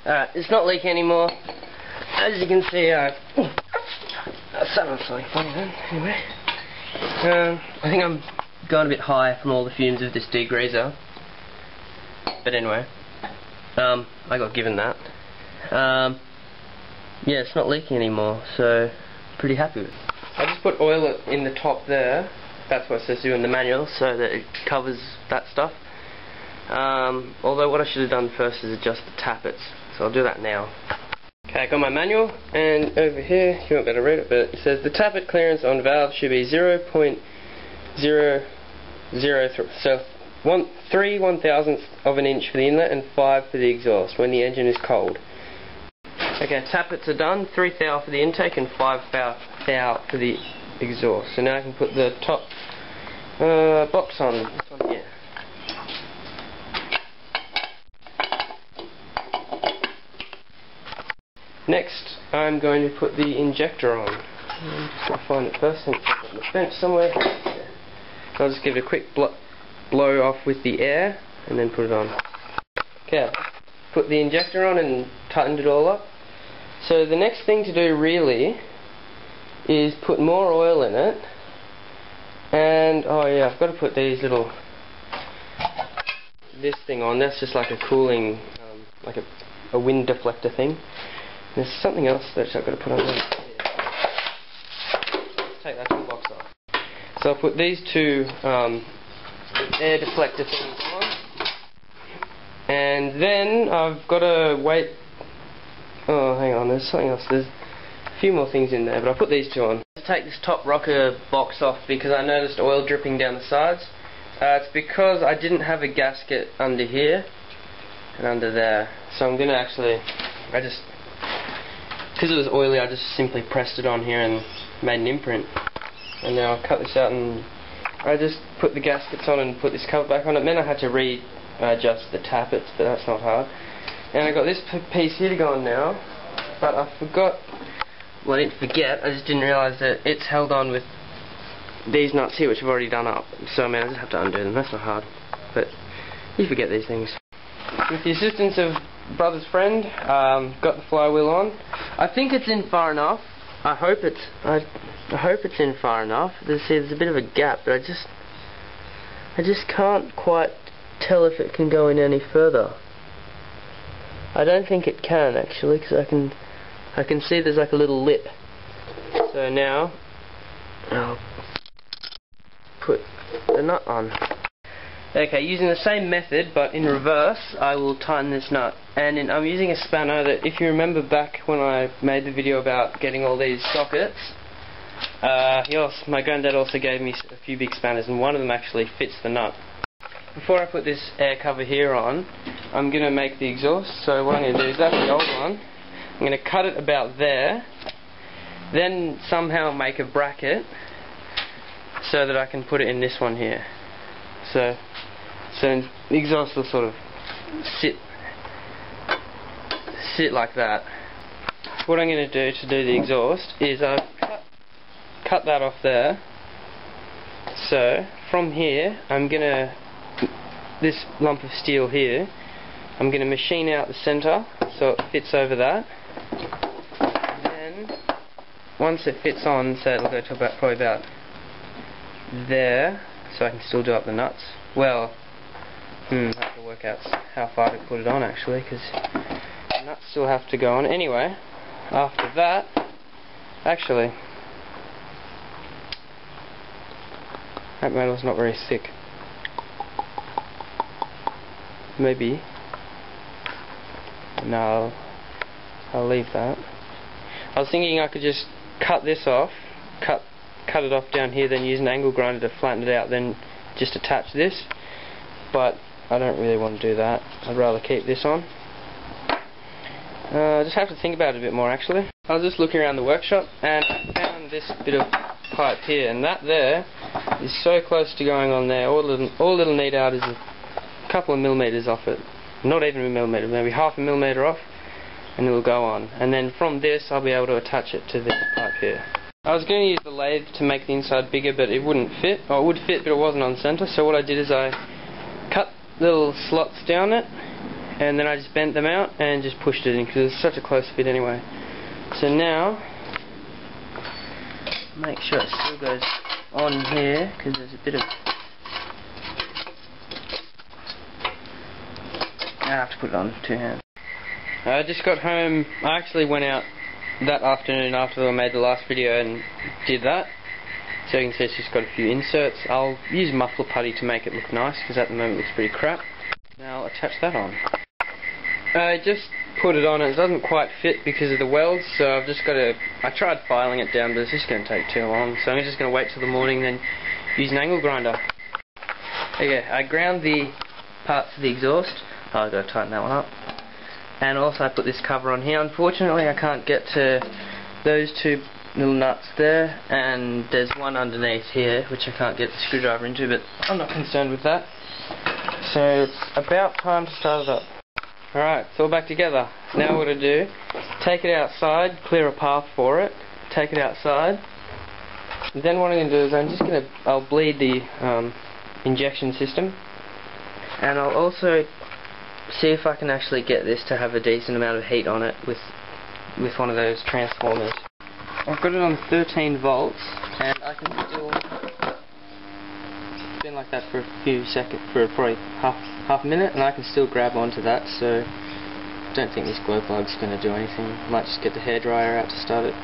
It's not leaking anymore. As you can see, that sounded slightly funny then. Anyway, I think I'm going a bit high from all the fumes of this degreaser. But anyway, I got given that. Yeah, it's not leaking anymore, so pretty happy with it. I just put oil in the top there. That's what it says to do in the manual, so that it covers that stuff. Although what I should have done first is adjust the tappets, so I'll do that now. Okay, I got my manual, and over here, you won't be able to read it, but it says the tappet clearance on valve should be 0.003, so 3/1000th of an inch for the inlet and 5 for the exhaust when the engine is cold. Okay, tappets are done, 3 thou for the intake and 5 thou for the exhaust. So now I can put the top box on, this one here. Next, I'm going to put the injector on. I'm just going to find it first, and it's on the bench somewhere. So I'll just give it a quick blow off with the air, and then put it on. Okay, put the injector on and tightened it all up. So the next thing to do really is put more oil in it, and oh yeah, I've got to put these this thing on. That's just like a cooling, like a wind deflector thing. There's something else that I've got to put on there. Take that toolbox off. So I'll put these two air deflector things on, and then I've got to wait. Oh, hang on, there's something else. There's a few more things in there, but I'll put these two on. Let's take this top rocker box off because I noticed oil dripping down the sides. It's because I didn't have a gasket under here and under there. So I'm going to actually, because it was oily, I just simply pressed it on here and made an imprint. And now I'll cut this out, and I just put the gaskets on and put this cover back on. It meant I had to readjust the tappets, but that's not hard. And I got this piece here to go on now, but I forgot, well, I didn't forget, I just didn't realise that it's held on with these nuts here, which I've already done up. So I mean, I just have to undo them, that's not hard. But you forget these things. With the assistance of brother's friend, got the flywheel on. I think it's in far enough. I hope it's in far enough. There's a bit of a gap, but I just can't quite tell if it can go in any further. I don't think it can actually, because I can see there's like a little lip. So now I'll put the nut on. Okay, using the same method but in reverse, I will tighten this nut. And I'm using a spanner that, if you remember back when I made the video about getting all these sockets, my granddad also gave me a few big spanners, and one of them actually fits the nut. Before I put this air cover here on, I'm going to make the exhaust. So what I'm going to do is, that's the old one, I'm going to cut it about there, then somehow make a bracket so that I can put it in this one here. So the exhaust will sort of sit like that. What I'm going to do the exhaust is I've cut that off there. So from here, I'm going to, this lump of steel here, I'm going to machine out the center so it fits over that. And then once it fits on, so it'll go to about probably about there, so I can still do up the nuts. Well, I have to work out how far to put it on actually, because the nuts still have to go on. Anyway, after that, actually, that metal's not very thick. Maybe. No, I'll leave that. I was thinking I could just cut this off, cut it off down here, then use an angle grinder to flatten it out, then just attach this, but I don't really want to do that. I'd rather keep this on. I just have to think about it a bit more actually. I was just looking around the workshop and I found this bit of pipe here, and that there is so close to going on there. All it'll need out is a couple of millimeters off it. Not even a millimeter, maybe half a millimeter off, and it'll go on. And then from this I'll be able to attach it to this pipe here. I was going to use the lathe to make the inside bigger, but it wouldn't fit. Or it would fit, but it wasn't on center. So what I did is I cut little slots down it, and then I just bent them out and just pushed it in because it's such a close fit anyway. So now, make sure it still goes on here because there's a bit of... I have to put it on two hands. I just got home. I actually went out that afternoon after I made the last video and did that. So you can see it's just got a few inserts. I'll use muffler putty to make it look nice because at the moment it looks pretty crap. Now I'll attach that on. I just put it on and it doesn't quite fit because of the welds, so I've just got to... I tried filing it down but it's just going to take too long, so I'm just going to wait till the morning and then use an angle grinder. Okay, I ground the parts of the exhaust. Oh, I've got to tighten that one up. And also I put this cover on here. Unfortunately I can't get to those two little nuts there, and there's one underneath here which I can't get the screwdriver into, but I'm not concerned with that. So it's about time to start it up. Alright, it's all back together. Now what I do, take it outside, clear a path for it, take it outside. Then what I'm going to do is I'll bleed the injection system, and I'll also see if I can actually get this to have a decent amount of heat on it with one of those transformers. I've got it on 13 volts and I can still... It's been like that for a few seconds, for probably half a minute, and I can still grab onto that, so I don't think this glow plug's going to do anything. I might just get the hairdryer out to start it.